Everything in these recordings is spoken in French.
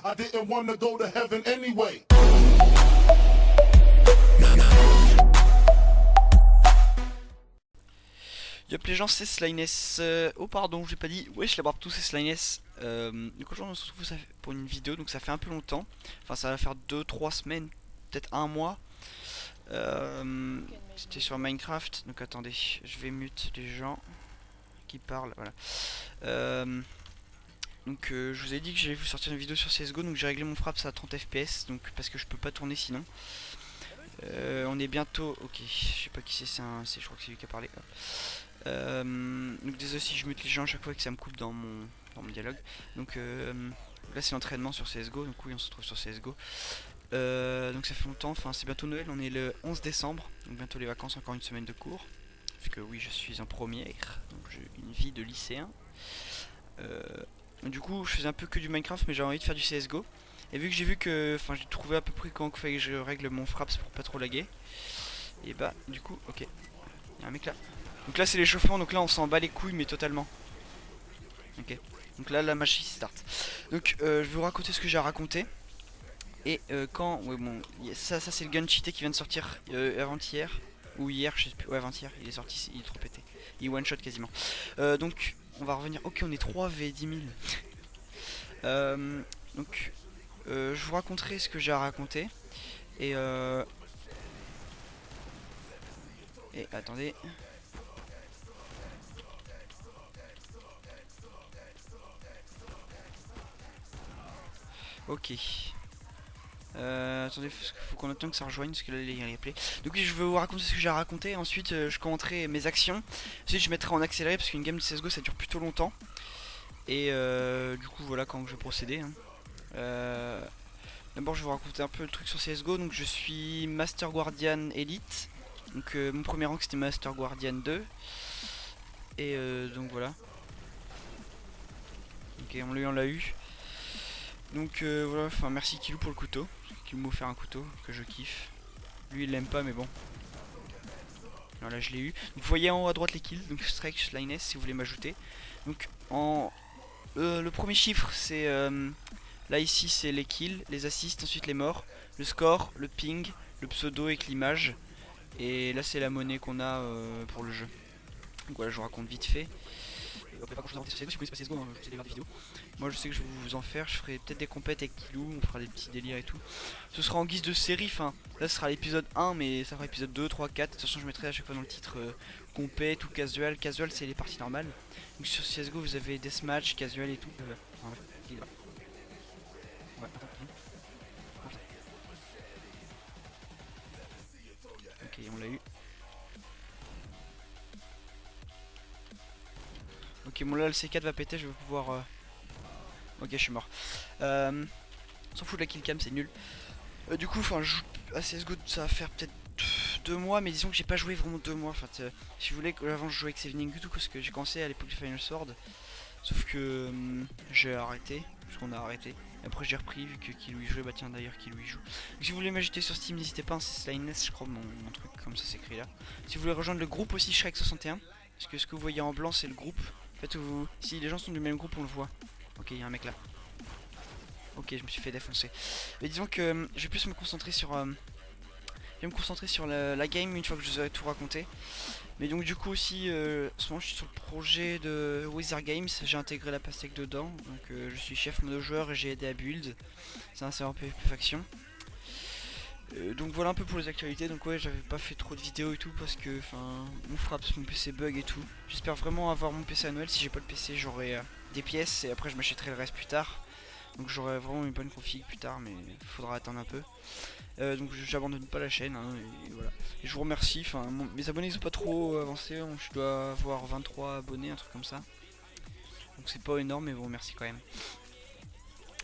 I didn't want to go to heaven anyway. Yop les gens, c'est Slyness. Oh pardon, j'ai pas dit. Wesh la barbe tout, c'est Slyness. Du coup, on se retrouve pour une vidéo, donc ça fait un peu longtemps. Enfin, ça va faire 2-3 semaines, peut-être un mois. C'était sur Minecraft. Donc attendez, je vais mute les gens qui parlent. Voilà. Donc je vous ai dit que j'allais vous sortir une vidéo sur CSGO, donc j'ai réglé mon fraps à 30 FPS, donc parce que je peux pas tourner sinon. On est bientôt. Ok, je sais pas qui c'est, je crois que c'est lui qui a parlé. Donc désolé si je mute les gens à chaque fois que ça me coupe dans mon dialogue. Donc là c'est l'entraînement sur CSGO, donc oui on se retrouve sur CSGO. Donc ça fait longtemps, enfin c'est bientôt Noël, on est le 11 décembre, donc bientôt les vacances, encore une semaine de cours. Vu que oui je suis en première, donc j'ai une vie de lycéen. Du coup je faisais un peu que du Minecraft mais j'avais envie de faire du CSGO. Et vu que j'ai vu que, enfin j'ai trouvé à peu près quand il fallait que je règle mon fraps pour pas trop laguer. Et bah du coup ok, il y a un mec là. Donc là c'est l'échauffement, donc là on s'en bat les couilles mais totalement. Ok, donc là la machine start. Donc je vais vous raconter ce que j'ai à raconter. Et quand, ouais bon, ça c'est le gun cheaté qui vient de sortir avant-hier. Ou hier, je sais plus, ouais avant-hier, il est sorti, il est trop pété. Il one shot quasiment. Donc on va revenir, ok on est 3v10 000. Donc je vous raconterai ce que j'ai à raconter. Et attendez. Ok. Attendez, faut qu'on attende que ça rejoigne parce que là il y a les replays. Donc je vais vous raconter ce que j'ai à raconter. Ensuite je commenterai mes actions. Ensuite je mettrai en accéléré parce qu'une game de CSGO ça dure plutôt longtemps. Et du coup voilà quand je vais procéder. D'abord je vais vous raconter un peu le truc sur CSGO. Donc je suis Master Guardian Elite. Donc mon premier rank c'était Master Guardian 2. Et donc voilà. Ok on l'a eu. Donc voilà, enfin merci Kilou pour le couteau. Kilou m'a offert un couteau que je kiffe. Lui il l'aime pas mais bon. Alors là je l'ai eu. Donc, vous voyez en haut à droite les kills, donc Strike, Slyness si vous voulez m'ajouter. Donc en le premier chiffre c'est là ici c'est les kills, les assists, ensuite les morts, le score, le ping, le pseudo avec l'image. Et là c'est la monnaie qu'on a pour le jeu. Donc voilà je vous raconte vite fait. On peut pas grand chose à inventer sur CSGO, si vous connaissez pas CSGO, je vous ai des vidéos. Moi je sais que je vais vous en faire, je ferai peut-être des compètes avec Kilou, on fera des petits délires et tout. Ce sera en guise de série, enfin là ce sera l'épisode 1 mais ça fera épisode 2, 3, 4. De toute façon je mettrai à chaque fois dans le titre compète ou casual. Casual c'est les parties normales. Donc sur CSGO vous avez deathmatch, casual et tout. Ok on l'a eu. Ok bon là le C4 va péter, je vais pouvoir... Ok je suis mort. On s'en fout de la killcam c'est nul. Du coup enfin je joue à CSGO ça va faire peut-être 2 mois, mais disons que j'ai pas joué vraiment 2 mois. Enfin, si vous voulez, avant je jouais avec Sevening et tout, parce que j'ai commencé à l'époque du Final Sword. Sauf que j'ai arrêté, parce qu'on a arrêté. Et après j'ai repris, vu que Kilou y jouait, bah tiens d'ailleurs Kilou y joue. Donc, si vous voulez m'ajouter sur Steam, n'hésitez pas, c'est Slyness, je crois, mon truc, comme ça s'écrit là. Si vous voulez rejoindre le groupe aussi, Shrek61, parce que ce que vous voyez en blanc, c'est le groupe. En fait, si les gens sont du même groupe, on le voit. Ok, il y a un mec là. Ok, je me suis fait défoncer. Mais disons que je vais plus me concentrer sur... je vais me concentrer sur la game une fois que je vous aurai tout raconté. Mais donc du coup aussi, en ce moment je suis sur le projet de Wizard Games, j'ai intégré la pastèque dedans. Donc je suis chef mono joueur et j'ai aidé à build. C'est un serveur PvP faction. Donc voilà un peu pour les actualités. Donc ouais j'avais pas fait trop de vidéos et tout parce que mon fraps, mon PC bug et tout. J'espère vraiment avoir mon PC à Noël. Si j'ai pas le PC j'aurai des pièces et après je m'achèterai le reste plus tard. Donc j'aurai vraiment une bonne config plus tard mais il faudra attendre un peu. Donc j'abandonne pas la chaîne hein, et voilà. Et je vous remercie, mes abonnés sont pas trop avancés, je dois avoir 23 abonnés, un truc comme ça. Donc c'est pas énorme mais bon merci quand même.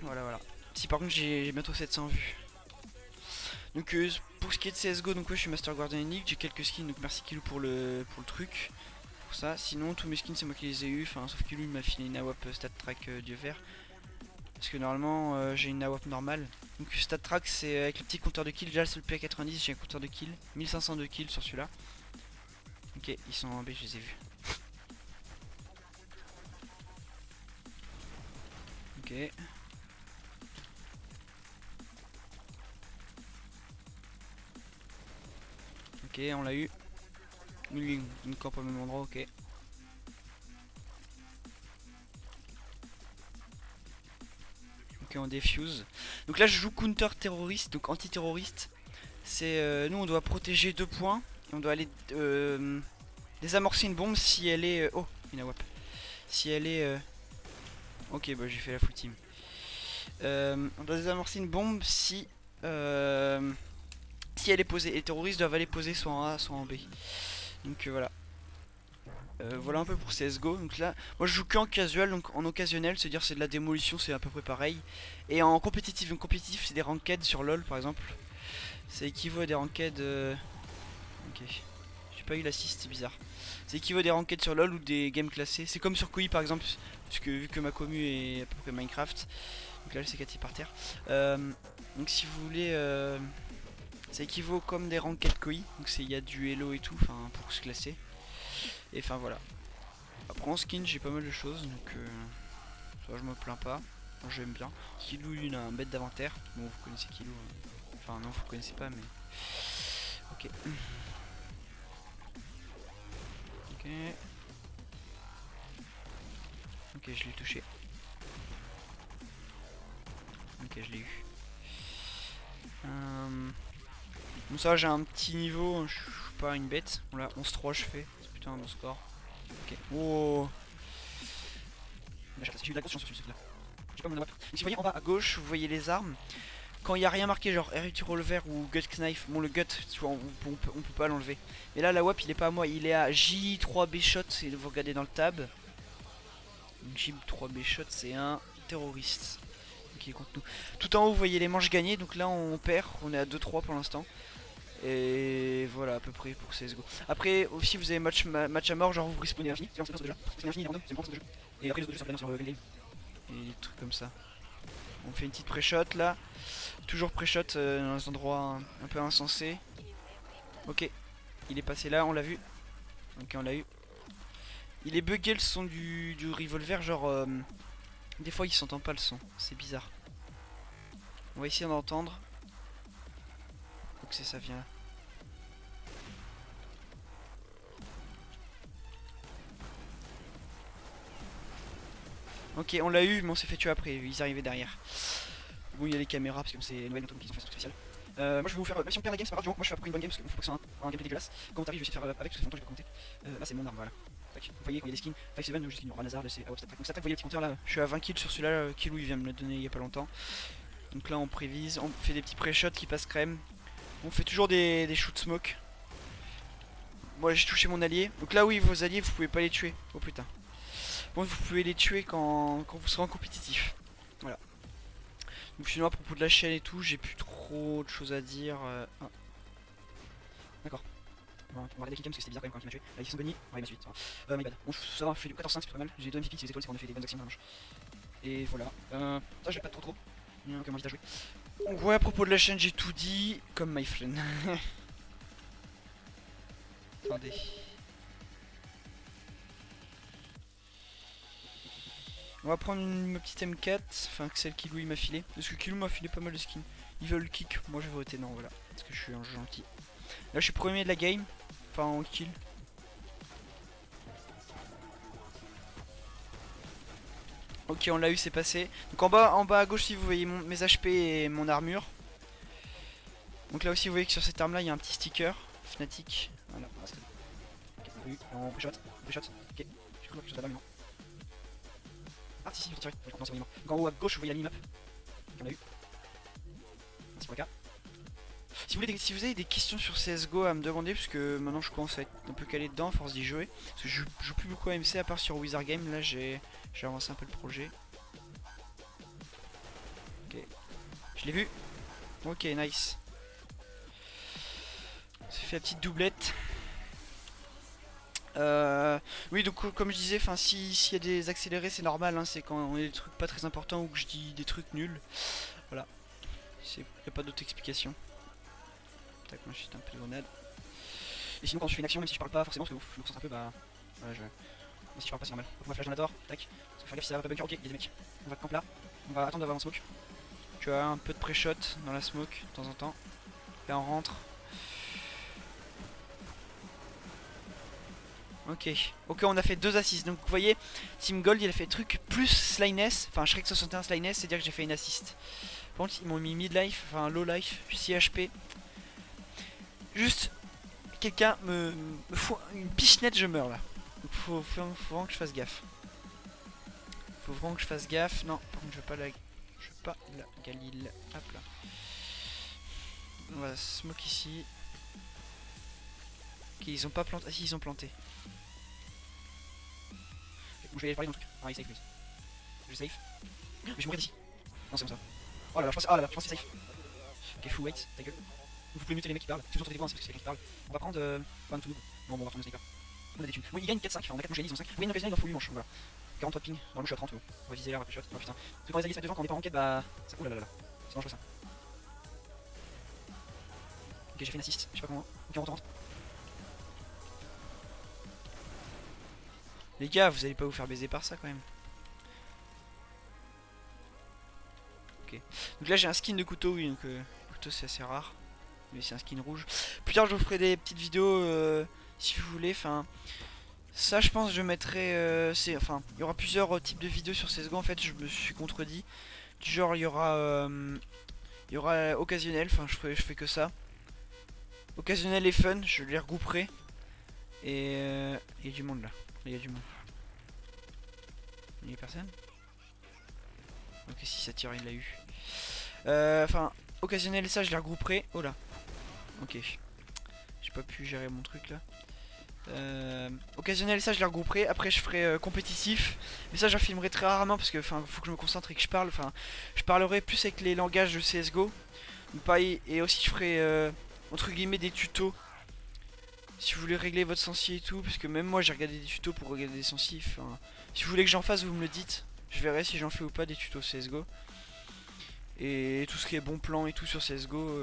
Voilà. Si par contre j'ai bientôt 700 vues. Donc pour ce qui est de CSGO, donc ouais je suis Master Guardian League, j'ai quelques skins, donc merci Kilou pour le truc. Pour ça, sinon tous mes skins c'est moi qui les ai eu, sauf Kilou il m'a filé une AWP Stat Track Dieu vert. Parce que normalement j'ai une AWP normale. Donc stat track c'est avec le petit compteur de kills. Déjà sur le P90 j'ai un compteur de kills. 1502 kills sur celui-là. Ok ils sont en B, je les ai vus. Ok. Ok, on l'a eu. Lui, une camp au même endroit, ok. Ok, on défuse. Donc là, je joue counter-terroriste, donc anti-terroriste. C'est nous, on doit protéger 2 points. Et on doit aller désamorcer une bombe si elle est. Oh, une AWP. Si elle est. Ok, bah j'ai fait la full team. On doit désamorcer une bombe si. Si elle est posée. Et les terroristes doivent aller poser soit en A, soit en B. Donc voilà. Voilà un peu pour CSGO. Donc là, moi je joue que en casual, donc en occasionnel, c'est-à-dire c'est de la démolition, c'est à peu près pareil. Et en compétitif, donc compétitif c'est des ranked sur LoL par exemple. Ça équivaut à des ranked. Ok, j'ai pas eu l'assist, c'est bizarre. Ça équivaut à des ranked sur LoL ou des games classés. C'est comme sur Koi par exemple, puisque vu que ma commu est à peu près Minecraft. Donc là, le C4 est par terre. Donc si vous voulez, ça équivaut comme des ranked Koi. Donc il y a du Hello et tout, enfin pour se classer. Et enfin voilà. Après en skin j'ai pas mal de choses donc ça je me plains pas. J'aime bien. Kilou il a un bête d'inventaire. Bon vous connaissez Kilou. Enfin non vous connaissez pas mais. Ok. Ok. Ok je l'ai touché. Ok je l'ai eu. Bon ça j'ai un petit niveau, je suis pas une bête. Bon là 11-3 je fais. C'est plutôt un bon score. Ok. Oh. J'ai eu de la grosse chance sur celui-là. J'ai pas mon AWP. Donc si vous voyez en bas à gauche, vous voyez les armes. Quand il n'y a rien marqué genre R8 Revolver ou Gut Knife, bon le Gut on peut pas l'enlever. Mais là la WAP il est pas à moi, il est à J3B Shot, et vous regardez dans le tab. J3B Shot c'est un terroriste qui est contre nous. Tout en haut vous voyez les manches gagnées, donc là on perd, on est à 2-3 pour l'instant. Et voilà à peu près pour CSGO. Après aussi vous avez match à mort, genre vous respawnez infini, c'est déjà. C'est infini, c'est bon, c'est le jeu. Et après les autres jeux sur le game. Et des trucs comme ça. On fait une petite pré-shot là. Toujours pré-shot dans des endroits un peu insensés. Ok, il est passé là, on l'a vu. Ok, on l'a eu. Il est bugué le son du revolver, genre des fois il s'entend pas le son, c'est bizarre. On va essayer d'entendre. Donc c'est ça vient là. Ok, on l'a eu, mais on s'est fait tuer après, ils arrivaient derrière. Bon, il y a les caméras parce que c'est Noël donc ils ont fait un truc spécial. Moi je vais vous faire, même si on perd la game, c'est pas grave, du moins, moi je fais à peu près une bonne game parce qu'il faut pas que ce soit un gameplay dégueulasse. Quand t'arrives, je vais essayer de faire avec parce que ça fait longtemps que j'ai pas commenté. Là c'est mon arme, voilà. Tac. Vous voyez quand il y a des skins, 5-7, j'ai skin Ranazar, c'est AWP Stack. Donc ça attaque, vous voyez les petits compteurs là, je suis à 20 kills sur celui-là, Killou il vient me le donner il y a pas longtemps. Donc là on prévise, on fait des petits pré-shots qui passent crème. On fait toujours des shoot smoke. Moi j'ai touché mon allié. Donc là oui vos alliés vous pouvez pas les tuer. Oh putain. Bon vous pouvez les tuer quand vous serez en compétitif. Voilà. Donc sinon à propos de la chaîne et tout, j'ai plus trop de choses à dire. Ah. D'accord. On va regarder Killcam parce que c'était bizarre quand même quand il m'a tué. Là ils sont Bunny, ouais il m'a suivi. My bad. Bon ça va, je fais du 14-5 c'est pas mal. J'ai 2 MVP, c'est les étoiles, c'est qu'on a fait des bonnes actions dans et voilà. Ça j'ai pas trop. Comment vite à jouer. Donc ouais à propos de la chaîne j'ai tout dit. Comme my friend. Attendez. On va prendre ma petite M4, enfin celle qui Louis m'a filé. Parce que Kilou m'a filé pas mal de skins. Ils veulent le kick, moi je vais voter non, voilà. Parce que je suis un jeu gentil. Là je suis premier de la game, enfin en kill. Ok on l'a eu, c'est passé. Donc en bas à gauche si vous voyez mes HP et mon armure. Donc là aussi vous voyez que sur cette arme là il y a un petit sticker Fnatic. Voilà, ok, on pré-shot, ok. J'ai cru que je là-bas mais non. Ah si il faut tirer, je comprends c'est bon. Donc en haut à gauche vous voyez la mini-map. Ok on a eu. Merci pour le cas. Si vous avez des questions sur CSGO à me demander, parce que maintenant je commence à être un peu calé dedans, à force d'y jouer. Parce que je joue plus beaucoup à MC à part sur Wizard Game, là j'ai avancé un peu le projet. Ok, je l'ai vu. Ok, nice. C'est fait la petite doublette. Oui donc comme je disais, s'il y a des accélérés c'est normal, hein, c'est quand on a des trucs pas très importants ou que je dis des trucs nuls. Voilà, il n'y a pas d'autre explication. Tac, moi je suis un peu de grenade. Et sinon quand je fais une action, même si je parle pas forcément, parce que je me concentre un peu, bah voilà, même si je parle pas c'est normal. Donc on va flash dans la tour, tac. Faut faire gaffe si ça va pas bunker, ok, il y a des mecs. On va camp là, on va attendre d'avoir un smoke. Tu as un peu de pré-shot dans la smoke de temps en temps. Là on rentre. Ok, ok, on a fait 2 assists. Donc vous voyez, Team Gold il a fait truc plus Slyness, enfin Shrek 61 Slyness, c'est à dire que j'ai fait une assist. Par contre ils m'ont mis mid-life, enfin low life, puis 6 HP. Juste, quelqu'un me fout une pichenette, je meurs là. Donc faut vraiment que je fasse gaffe. Faut vraiment que je fasse gaffe. Non, par contre je veux pas la Galil. Hop là. On va smoke ici. Ok, ils ont pas planté. Ah si, ils ont planté. Bon, je vais aller parler dans le truc. Ah, il est safe, lui. Je safe. Mais je vais mourir d'ici. Non, c'est bon ça. Oh là là, je pense, je pense que c'est safe. Ok, full wait, ta gueule. Vous pouvez muter les mecs qui parlent. Si vous entendez des voix, c'est parce que c'est quelqu'un qui parle. On va prendre. One to noob. Bon, on va prendre le sniper. On a des thunes. Bon, il gagne 4-5. Enfin, on a 4 manches, ils ont 5. Oui, non, il en faut 8 manches. Voilà. 43 ping. Normalement, je suis à 30. On va viser là, rapid shot. Oh putain. Parce que quand les alliés se mettent devant, quand on est pas en quête, bah. Ça... Oh là là là. C'est dangereux ça. Ok, j'ai fait une assist. Je sais pas comment. Ok, on rentre. Les gars, vous allez pas vous faire baiser par ça quand même. Ok. Donc là, j'ai un skin de couteau, oui. Donc, couteau, c'est assez rare. Mais c'est un skin rouge. Plus tard, je vous ferai des petites vidéos si vous voulez. Enfin, ça, je pense, je mettrai. Enfin, il y aura plusieurs types de vidéos sur CSGO. En fait, je me suis contredit. Du genre, il y aura occasionnel. Enfin, je fais que ça. Occasionnel et fun, je les regrouperai. Et il y a du monde là. Il y a du monde. Il y a personne. Ok, si ça tire, il l'a eu. Enfin, occasionnel, ça, je les regrouperai. Oh là. Ok. J'ai pas pu gérer mon truc là. Occasionnel, ça je les regrouperai. Après je ferai compétitif. Mais ça j'en filmerai très rarement parce que faut que je me concentre et que je parle. Enfin, je parlerai plus avec les langages de CSGO. Donc, pareil, et aussi je ferai entre guillemets des tutos. Si vous voulez régler votre sensi et tout. Parce que même moi j'ai regardé des tutos pour regarder des sensi. Enfin, si vous voulez que j'en fasse, vous me le dites. Je verrai si j'en fais ou pas des tutos CSGO. Et tout ce qui est bon plan et tout sur CSGO.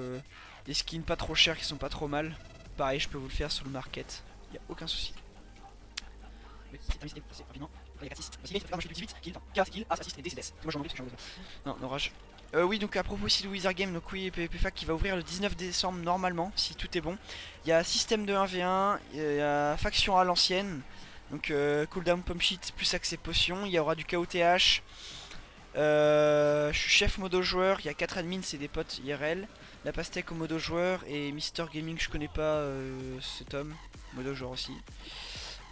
Des skins pas trop chers qui sont pas trop mal. Pareil, je peux vous le faire sur le market. Y a aucun souci. Non, non rage. Oui, donc à propos aussi de Wizard Game, donc oui, PPFAC qui va ouvrir le 19 décembre normalement, si tout est bon. Il y a système de 1v1, il y a faction à l'ancienne, donc cooldown pump sheet plus accès potion, il y aura du KOTH. Je suis chef modo joueur, il y a 4 admins, c'est des potes IRL. La pastèque au modo joueur et Mister Gaming, je connais pas cet homme, modo joueur aussi.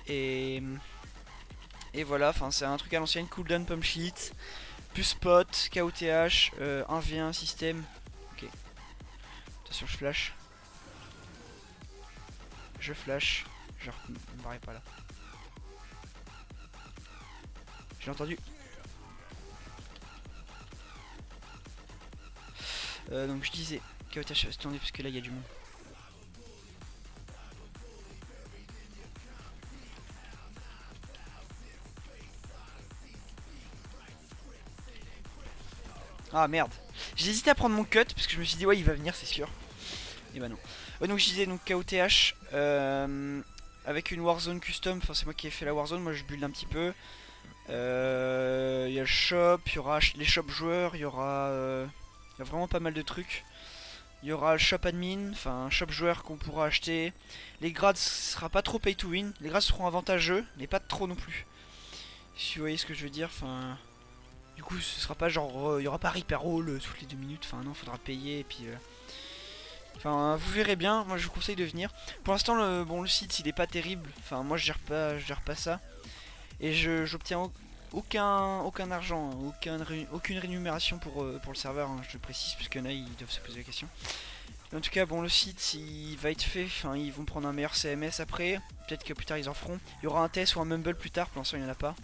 Et voilà, enfin c'est un truc à l'ancienne, cooldown pump sheet, plus spot, KOTH, 1v1 système. Ok. Attention, je flash. Je flash. Je me barrais pas là. J'ai entendu. Donc je disais, KOTH, attendez parce que là il y a du monde. Ah merde. J'ai hésité à prendre mon cut parce que je me suis dit ouais il va venir c'est sûr. Et bah non. Ouais donc je disais donc KOTH avec une Warzone custom, enfin c'est moi qui ai fait la Warzone, moi je build un petit peu. Il y a le shop, il y aura les shop joueurs, il y aura vraiment pas mal de trucs. Il y aura le shop admin, enfin un shop joueur qu'on pourra acheter. Les grades sera pas trop pay to win, les grades seront avantageux, mais pas trop non plus. Si vous voyez ce que je veux dire, enfin... Du coup ce sera pas genre, il y aura pas repair roll toutes les 2 minutes, enfin non, faudra payer et puis... Enfin vous verrez bien, moi je vous conseille de venir. Pour l'instant le site il est pas terrible, enfin moi je gère pas ça. Et j'obtiens aucun argent, aucune rémunération pour le serveur, hein, je précise, puisqu'il y en a ils doivent se poser la question. En tout cas, bon, le site il va être fait, enfin ils vont prendre un meilleur CMS après, peut-être que plus tard ils en feront. Il y aura un test ou un mumble plus tard, pour l'instant il n'y en a pas.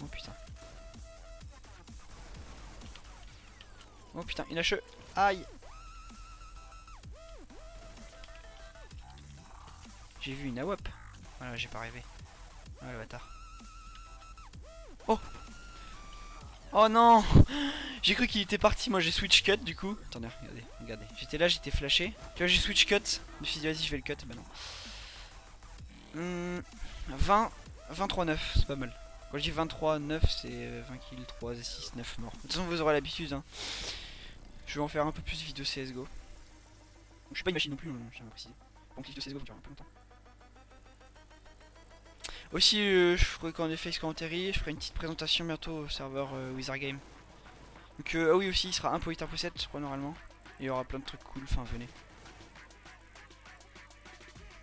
Oh putain. Oh putain, une HE. Aïe. J'ai vu une AWP. Voilà, j'ai pas rêvé. Ah le bâtard. Oh. Oh non. J'ai cru qu'il était parti, moi j'ai switch cut du coup. Attendez, regardez. J'étais là, j'étais flashé. Tu vois, j'ai switch cut. Je me suis dit vas-y je vais le cut, bah non. 23-9, c'est pas mal. Quand je dis 23-9, c'est 20 kills, 3 6, 9 morts. De toute façon vous aurez l'habitude hein. Je vais en faire un peu plus de vidéos CSGO. je suis pas une machine non plus, je tiens à préciser. Bon, cliff de CSGO, ça dure un peu longtemps. Aussi, je ferai qu'en effet commentary, je ferai une petite présentation bientôt au serveur Wizard Game. Donc, ah oui, aussi, il sera 1.8.7, je crois, normalement. Et il y aura plein de trucs cool, enfin, venez.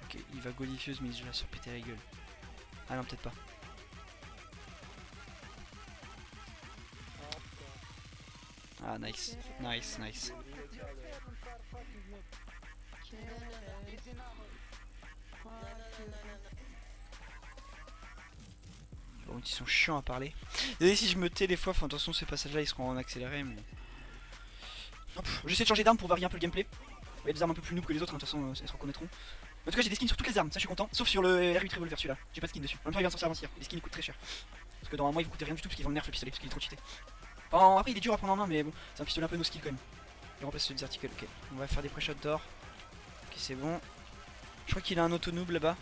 Ok, il va go diffuse, mais je vais se péter la gueule. Ah non, peut-être pas. Ah, nice, nice, nice. Bon, ils sont chiants à parler. Et si je me tais des fois, enfin, attention, ces passages-là ils seront en accéléré, mais. J'essaie de changer d'arme pour varier un peu le gameplay. Il y a des armes un peu plus noob que les autres, hein, de toute façon, elles se reconnaîtront. En tout cas, j'ai des skins sur toutes les armes, ça je suis content. Sauf sur le R8 Revolver, celui-là. J'ai pas de skin dessus. En même temps, il vient de sortir avant-hier. Les skins ils coûtent très cher. Parce que dans un mois, ils vous coûtaient rien du tout parce qu'ils vendent nerf le pistolet, parce qu'il est trop cheaté. Enfin, après, il est dur à prendre en main, mais bon, c'est un pistolet un peu no skill quand même. Il remplace ceux des articles. Ok, on va faire des pré-shots d'or. Ok, c'est bon. Je crois qu'il a un auto noob là-bas.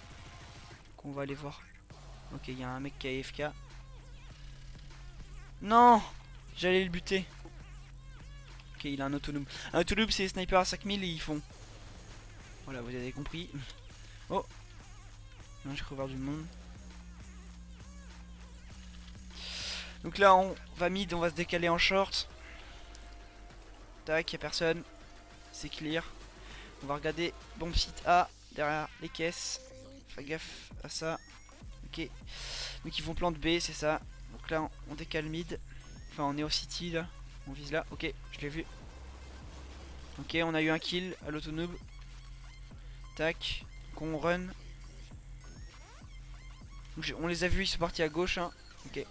Qu'on va aller voir. Ok, il y a un mec qui a AFK. Non, j'allais le buter. Ok, il a un autonome. Un autonome, c'est sniper à 5000 et ils font. Voilà, vous avez compris. Oh, non, j'ai cru voir du monde. Donc là, on va mid, on va se décaler en short. Tac, y'a personne. C'est clear. On va regarder bomb site A derrière les caisses. Fais gaffe à ça. Ok. Donc ils vont plante B, c'est ça. Donc là, on décale mid. Enfin, on est au city là. On vise là. Ok, je l'ai vu. Ok, on a eu un kill à l'autonoob. Tac. Qu'on run. Donc, on les a vus, ils sont partis à gauche. Hein. Ok.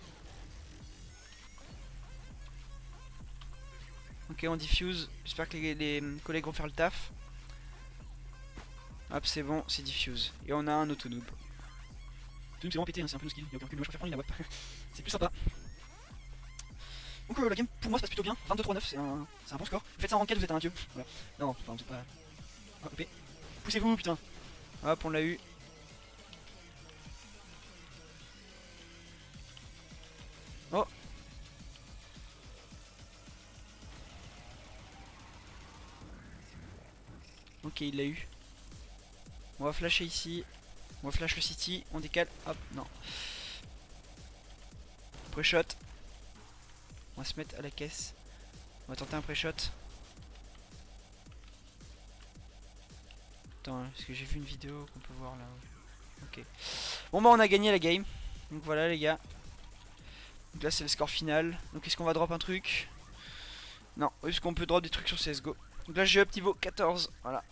Ok, on diffuse. J'espère que les collègues vont faire le taf. Hop, c'est bon, c'est diffuse. Et on a un autonoob. L'autonoob, c'est vraiment pété, hein, c'est un peu nos skills. Il y a aucun cul, moi je préfère prendre la web. C'est plus sympa. Donc la game pour moi se passe plutôt bien. 22-3-9, c'est un bon score. Vous faites ça en ranked, vous êtes un dieu. Voilà. Non, enfin, vous êtes pas. Oh, OP. Poussez-vous, putain. Hop, on l'a eu. Oh. Ok, il l'a eu. On va flasher ici. On va flash le city. On décale. Hop, non. Pré-shot. On va se mettre à la caisse. On va tenter un pré-shot. Attends, est-ce que j'ai vu une vidéo qu'on peut voir là? Ok. Bon bah on a gagné la game. Donc voilà les gars. Donc là c'est le score final. Donc est-ce qu'on va drop un truc? Non, est-ce qu'on peut drop des trucs sur CSGO? Donc là j'ai up niveau 14. Voilà.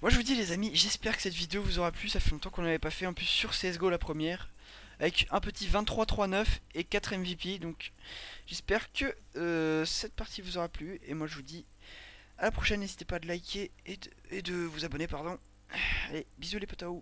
Moi je vous dis les amis, j'espère que cette vidéo vous aura plu. Ça fait longtemps qu'on n'avait pas fait en plus sur CSGO la première. Avec un petit 23-3-9 et 4 MVP. Donc j'espère que cette partie vous aura plu. Et moi je vous dis à la prochaine. N'hésitez pas à liker et de vous abonner, pardon. Allez, bisous les potos.